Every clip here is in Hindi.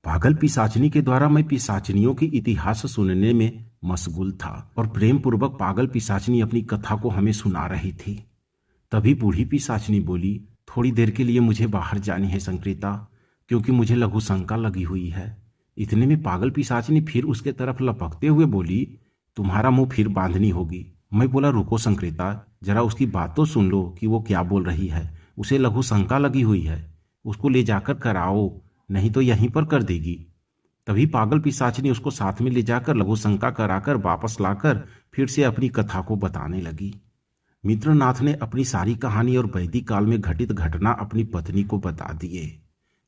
पागल पिशाचनी के द्वारा मैं पिशाचनियों की इतिहास सुनने में मशगूल था और प्रेम पूर्वक पागल पिशाचनी अपनी कथा को हमें सुना रही थी। तभी बूढ़ी पिशाचनी बोली, थोड़ी देर के लिए मुझे बाहर जानी है संक्रीता, क्योंकि मुझे लघु शंका लगी हुई है। इतने में पागल पिशाचनी फिर उसके तरफ लपकते हुए बोली, तुम्हारा मुंह फिर बांधनी होगी। मैं बोला, रुको संक्रीता, जरा उसकी बात तो सुन लो कि वो क्या बोल रही है। उसे लघु शंका लगी हुई है, उसको ले जाकर कराओ, नहीं तो यहीं पर कर देगी। तभी पागल पिशाच ने उसको साथ में ले जाकर लघु शंका कराकर वापस लाकर फिर से अपनी कथा को बताने लगी। मित्रनाथ ने अपनी सारी कहानी और वैदिक काल में घटित घटना अपनी पत्नी को बता दिए।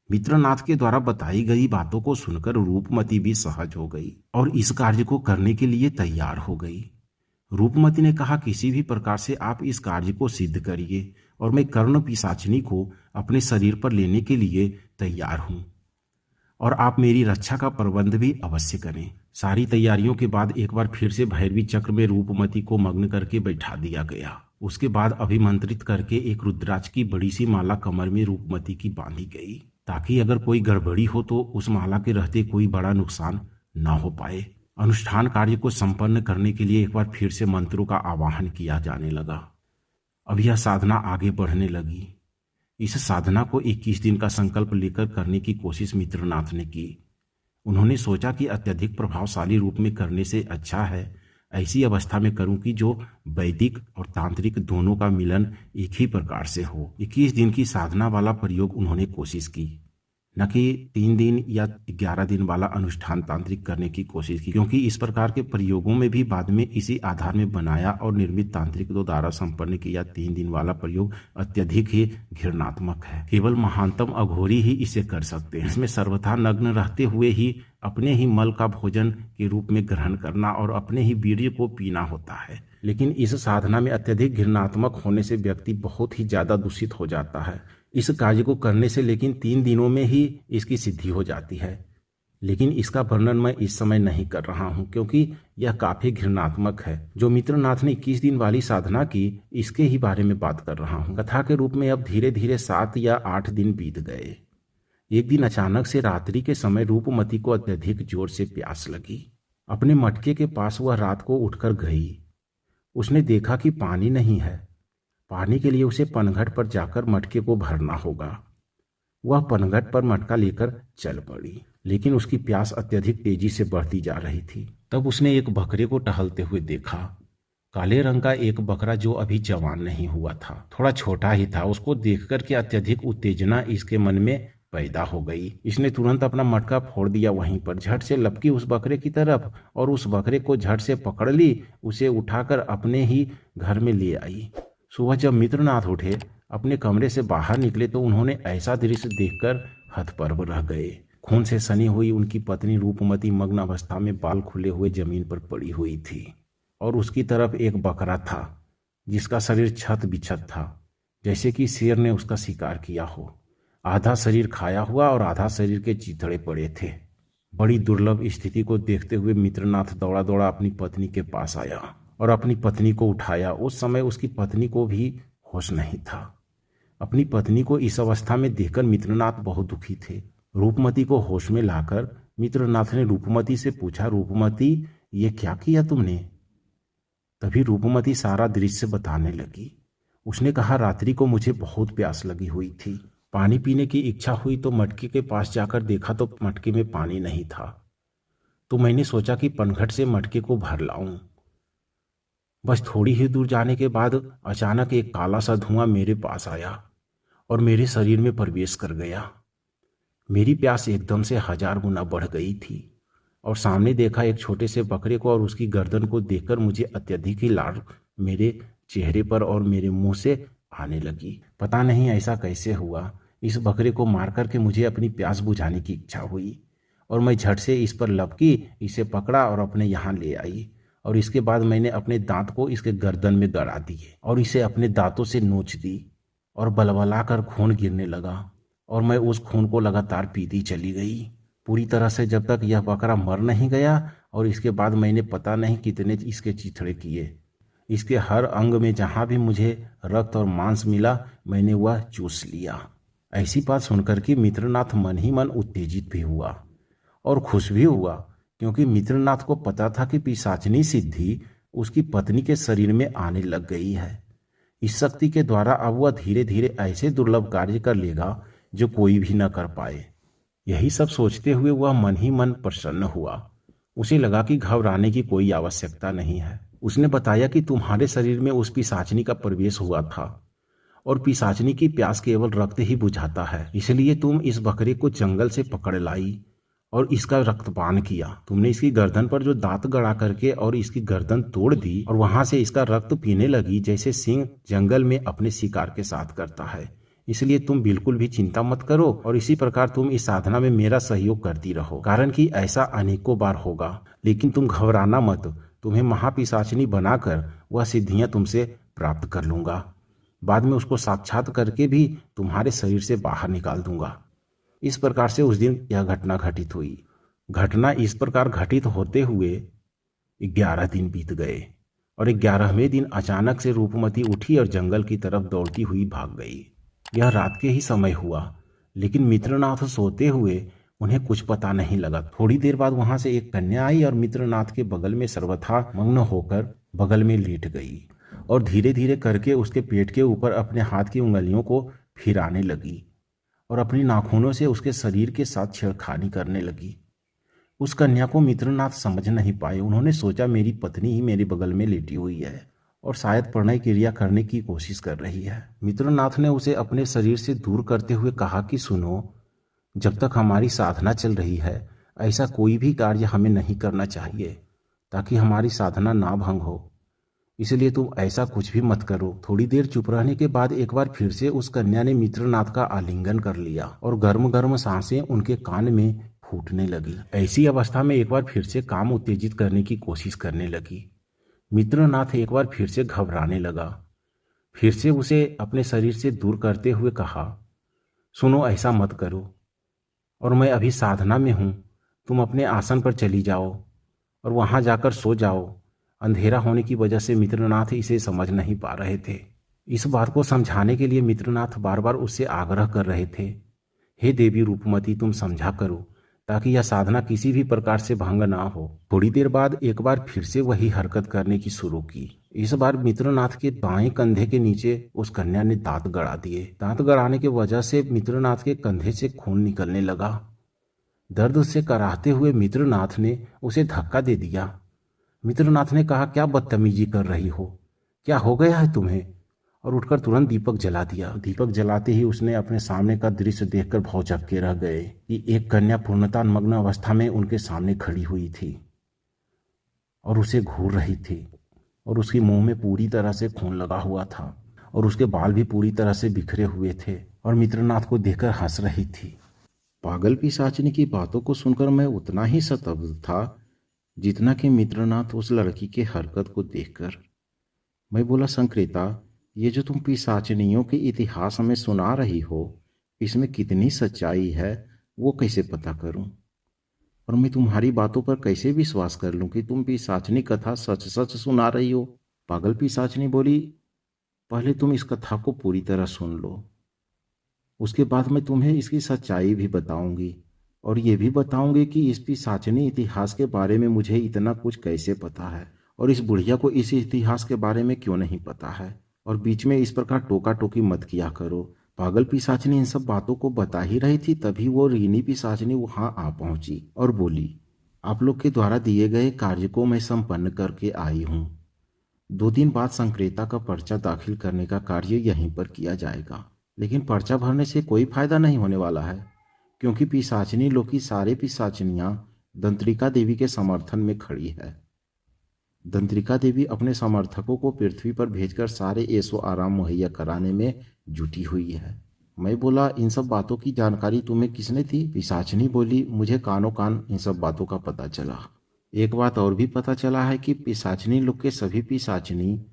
मित्रनाथ के द्वारा बताई गई बातों को सुनकर रूपमती भी सहज हो गई और इस कार्य को करने के लिए तैयार हो गई। रूपमती ने कहा, किसी भी प्रकार से आप इस कार्य को सिद्ध करिए और मैं कर्ण पिशाचिनी को अपने शरीर पर लेने के लिए तैयार हूं, और आप मेरी रक्षा का प्रबंध भी अवश्य करें। सारी तैयारियों के बाद एक बार फिर से भैरवी चक्र में रूपमती को मग्न करके बैठा दिया गया। उसके बाद अभिमंत्रित करके एक रुद्राक्ष की बड़ी सी माला कमर में रूपमती की बांधी गई, ताकि अगर कोई गड़बड़ी हो तो उस माला के रहते कोई बड़ा नुकसान न हो पाए। अनुष्ठान कार्य को संपन्न करने के लिए एक बार फिर से मंत्रों का आवाहन किया जाने लगा। अब यह साधना आगे बढ़ने लगी। इस साधना को 21 दिन का संकल्प लेकर करने की कोशिश मित्रनाथ ने की। उन्होंने सोचा कि अत्यधिक प्रभावशाली रूप में करने से अच्छा है ऐसी अवस्था में करूं कि जो वैदिक और तांत्रिक दोनों का मिलन एक ही प्रकार से हो। 21 दिन की साधना वाला प्रयोग उन्होंने कोशिश की, न कि 3 दिन या 11 दिन वाला अनुष्ठान तांत्रिक करने की कोशिश की, क्योंकि इस प्रकार के प्रयोगों में भी बाद में इसी आधार में बनाया और निर्मित तांत्रिक द्वारा संपन्न किया 3 दिन वाला प्रयोग अत्यधिक ही घृणात्मक है। केवल महानतम अघोरी ही इसे कर सकते हैं। इसमें सर्वथा नग्न रहते हुए ही अपने ही मल का भोजन के रूप में ग्रहण करना और अपने ही वीर्य को पीना होता है। लेकिन इस साधना में अत्यधिक घृणात्मक होने से व्यक्ति बहुत ही ज्यादा दूषित हो जाता है। इस कार्य को करने से लेकिन 3 दिनों में ही इसकी सिद्धि हो जाती है, लेकिन इसका वर्णन मैं इस समय नहीं कर रहा हूं, क्योंकि यह काफी घृणात्मक है। जो मित्रनाथ ने 21 दिन वाली साधना की, इसके ही बारे में बात कर रहा हूं। कथा के रूप में अब धीरे धीरे 7 या 8 दिन बीत गए। एक दिन अचानक से रात्रि के समय रूपमती को अत्यधिक जोर से प्यास लगी। अपने मटके के पास वह रात को उठकर गई। उसने देखा कि पानी नहीं है। पानी के लिए उसे पनघट पर जाकर मटके को भरना होगा। वह पनघट पर मटका लेकर चल पड़ी, लेकिन उसकी प्यास अत्यधिक तेजी से बढ़ती जा रही थी। तब उसने एक बकरे को टहलते हुए देखा। काले रंग का एक बकरा जो अभी जवान नहीं हुआ था, थोड़ा छोटा ही था। उसको देखकर के अत्यधिक उत्तेजना इसके मन में पैदा हो गई। इसने तुरंत अपना मटका फोड़ दिया वहीं पर, झट से लपकी उस बकरे की तरफ और उस बकरे को झट से पकड़ ली। उसे उठाकर अपने ही घर में ले आई। सुबह जब मित्रनाथ उठे, अपने कमरे से बाहर निकले तो उन्होंने ऐसा दृश्य देखकर हतप्रभ रह गए। खून से सनी हुई उनकी पत्नी रूपमती मग्न अवस्था में बाल खुले हुए जमीन पर पड़ी हुई थी और उसकी तरफ एक बकरा था जिसका शरीर छत बिछत था, जैसे कि शेर ने उसका शिकार किया हो। आधा शरीर खाया हुआ और आधा शरीर के चिथड़े पड़े थे। बड़ी दुर्लभ स्थिति को देखते हुए मित्रनाथ दौड़ा दौड़ा अपनी पत्नी के पास आया और अपनी पत्नी को उठाया। उस समय उसकी पत्नी को भी होश नहीं था। अपनी पत्नी को इस अवस्था में देखकर मित्रनाथ बहुत दुखी थे। रूपमती को होश में लाकर मित्रनाथ ने रूपमती से पूछा, रूपमती, ये क्या किया तुमने? तभी रूपमती सारा दृश्य बताने लगी। उसने कहा, रात्रि को मुझे बहुत प्यास लगी हुई थी। पानी पीने की इच्छा हुई तो मटके के पास जाकर देखा तो मटके में पानी नहीं था। तो मैंने सोचा कि पनघट से मटके को भर लाऊं। बस थोड़ी ही दूर जाने के बाद अचानक एक काला सा धुआं मेरे पास आया और मेरे शरीर में प्रवेश कर गया। मेरी प्यास एकदम से 1000 गुना बढ़ गई थी और सामने देखा एक छोटे से बकरे को और उसकी गर्दन को देखकर मुझे अत्यधिक ही लार मेरे चेहरे पर और मेरे मुंह से आने लगी। पता नहीं ऐसा कैसे हुआ। इस बकरे को मार करके मुझे अपनी प्यास बुझाने की इच्छा हुई और मैं झट से इस पर लपकी, इसे पकड़ा और अपने यहाँ ले आई। और इसके बाद मैंने अपने दांत को इसके गर्दन में गड़ा दिए और इसे अपने दांतों से नोच दी और बलबला कर खून गिरने लगा और मैं उस खून को लगातार पीती चली गई पूरी तरह से, जब तक यह बकरा मर नहीं गया। और इसके बाद मैंने पता नहीं कितने इसके चिथड़े किए। इसके हर अंग में जहाँ भी मुझे रक्त और मांस मिला मैंने वह चूस लिया। ऐसी बात सुनकर के मित्रनाथ मन ही मन उत्तेजित भी हुआ। और खुश भी हुआ, क्योंकि मित्रनाथ को पता था कि पिशाचिनी सिद्धि उसकी पत्नी के शरीर में आने लग गई है। इस शक्ति के द्वारा अब वह धीरे धीरे ऐसे दुर्लभ कार्य कर लेगा जो कोई भी न कर पाए। यही सब सोचते हुए वह मन ही मन प्रसन्न हुआ। उसे लगा कि घबराने की कोई आवश्यकता नहीं है। उसने बताया कि तुम्हारे शरीर में उस पिशाचिनी का प्रवेश हुआ था और पिशाचिनी की प्यास केवल रक्त ही बुझाता है, इसलिए तुम इस बकरे को जंगल से पकड़ लाई और इसका रक्तपान किया। तुमने इसकी गर्दन पर जो दांत गड़ा करके और इसकी गर्दन तोड़ दी और वहां से इसका रक्त पीने लगी, जैसे सिंह जंगल में अपने शिकार के साथ करता है। इसलिए तुम बिल्कुल भी चिंता मत करो और इसी प्रकार तुम इस साधना में मेरा सहयोग करती रहो, कारण कि ऐसा अनेकों बार होगा। लेकिन तुम घबराना मत, तुम्हें महापिशाचिनी बनाकर वह सिद्धियां तुमसे प्राप्त कर लूंगा। बाद में उसको साक्षात करके भी तुम्हारे शरीर से बाहर निकाल दूंगा। इस प्रकार से उस दिन यह घटना घटित हुई। घटना इस प्रकार घटित होते हुए 11 दिन बीत गए और 11वें दिन अचानक से रूपमती उठी और जंगल की तरफ दौड़ती हुई भाग गई। यह रात के ही समय हुआ, लेकिन मित्रनाथ सोते हुए उन्हें कुछ पता नहीं लगा। थोड़ी देर बाद वहां से एक कन्या आई और मित्रनाथ के बगल में सर्वथा मग्न होकर बगल में लेट गई और धीरे धीरे करके उसके पेट के ऊपर अपने हाथ की उंगलियों को फिराने लगी और अपनी नाखूनों से उसके शरीर के साथ छेड़खानी करने लगी। उस कन्या को मित्रनाथ समझ नहीं पाए। उन्होंने सोचा मेरी पत्नी ही मेरे बगल में लेटी हुई है और शायद प्रणय क्रिया करने की कोशिश कर रही है। मित्रनाथ ने उसे अपने शरीर से दूर करते हुए कहा कि सुनो, जब तक हमारी साधना चल रही है ऐसा कोई भी कार्य हमें नहीं करना चाहिए ताकि हमारी साधना ना भंग हो। इसलिए तुम ऐसा कुछ भी मत करो। थोड़ी देर चुप रहने के बाद एक बार फिर से उस कन्या ने मित्रनाथ का आलिंगन कर लिया और गर्म गर्म सांसें उनके कान में फूटने लगी। ऐसी अवस्था में एक बार फिर से काम उत्तेजित करने की कोशिश करने लगी। मित्रनाथ एक बार फिर से घबराने लगा। फिर से उसे अपने शरीर से दूर करते हुए कहा, सुनो, ऐसा मत करो और मैं अभी साधना में हूँ। तुम अपने आसन पर चली जाओ और वहाँ जाकर सो जाओ। अंधेरा होने की वजह से मित्रनाथ इसे समझ नहीं पा रहे थे। इस बात को समझाने के लिए मित्रनाथ बार बार उससे आग्रह कर रहे थे, हे देवी रूपमती, तुम समझा करो ताकि यह साधना किसी भी प्रकार से भंग ना हो। थोड़ी देर बाद एक बार फिर से वही हरकत करने की शुरू की। इस बार मित्रनाथ के बाएं कंधे के नीचे उस कन्या ने दांत गड़ा दिए। दांत गड़ाने की वजह से मित्रनाथ के कंधे से खून निकलने लगा। दर्द से कराहते हुए मित्रनाथ ने उसे धक्का दे दिया। मित्रनाथ ने कहा, क्या बदतमीजी कर रही हो, क्या हो गया है तुम्हें? और उठकर तुरंत दीपक जला दिया। दीपक जलाते ही उसने अपने सामने का दृश्य देखकर भौचक्के रह गए कि एक कन्या पूर्णता नग्न अवस्था में उनके सामने खड़ी हुई थी और उसे घूर रही थी और उसके मुंह में पूरी तरह से खून लगा हुआ था और उसके बाल भी पूरी तरह से बिखरे हुए थे और मित्रनाथ को देखकर हंस रही थी। पागल पिशाचिनी की बातों को सुनकर मैं उतना ही स्तब्ध था जितना कि मित्रनाथ उस लड़की के हरकत को देखकर। मैं बोला, संक्रेता, ये जो तुम पिशाचिनियों के इतिहास हमें सुना रही हो, इसमें कितनी सच्चाई है वो कैसे पता करूं? और मैं तुम्हारी बातों पर कैसे विश्वास कर लूं कि तुम पिशाचिनी कथा सच सच सुना रही हो? पागल पिशाचिनी बोली, पहले तुम इस कथा को पूरी तरह सुन लो, उसके बाद मैं तुम्हें इसकी सच्चाई भी बताऊंगी और ये भी बताऊंगी कि इस पिशाचिनी इतिहास के बारे में मुझे इतना कुछ कैसे पता है और इस बुढ़िया को इस इतिहास के बारे में क्यों नहीं पता है। और बीच में इस प्रकार टोका टोकी मत किया करो। पागल पिशाचिनी इन सब बातों को बता ही रही थी, तभी वो रीनी पिशाचिनी वहां आ पहुंची और बोली, आप लोग के द्वारा दिए गए कार्य को मैं संपन्न करके आई हूँ। 2 दिन बाद संक्रेता का पर्चा दाखिल करने का कार्य यहीं पर किया जाएगा, लेकिन पर्चा भरने से कोई फायदा नहीं होने वाला है, क्योंकि पिशाचिनी लोग की सारे पिशाचिनियां दंत्रिका देवी के समर्थन में खड़ी है। दंत्रिका देवी अपने समर्थकों को पृथ्वी पर भेजकर सारे ऐशो आराम मुहैया कराने में जुटी हुई है। मैं बोला, इन सब बातों की जानकारी तुम्हें किसने दी? पिशाचिनी बोली, मुझे कानों कान इन सब बातों का पता चला। एक बात और भी पता चला है कि पिशाचिनी लोग के सभी पिशाचिनी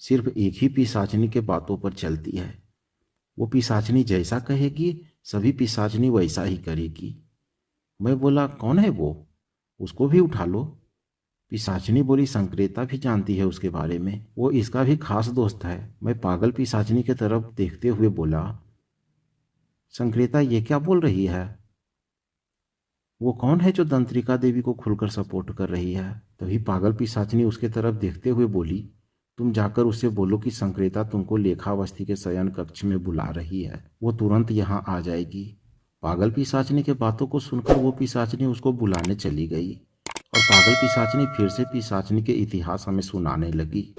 सिर्फ एक ही पिशाचिनी के बातों पर चलती है। वो पिशाचिनी जैसा कहेगी सभी पिशाचिनी वैसा ही करेगी। मैं बोला, कौन है वो? उसको भी उठा लो। पिशाचिनी बोली, संक्रेता भी जानती है उसके बारे में, वो इसका भी खास दोस्त है। मैं पागल पिशाचिनी की तरफ देखते हुए बोला, संक्रेता ये क्या बोल रही है? वो कौन है जो दंत्रिका देवी को खुलकर सपोर्ट कर रही है? तभी पागल पिशाचिनी उसके तरफ देखते हुए बोली, तुम जाकर उससे बोलो कि संक्रेता तुमको लेखावस्थी के शयन कक्ष में बुला रही है, वो तुरंत यहाँ आ जाएगी। पागल पिशाचिनी के बातों को सुनकर वो पिशाचिनी उसको बुलाने चली गई और पागल पिशाचिनी फिर से पिशाचिनी के इतिहास हमें सुनाने लगी।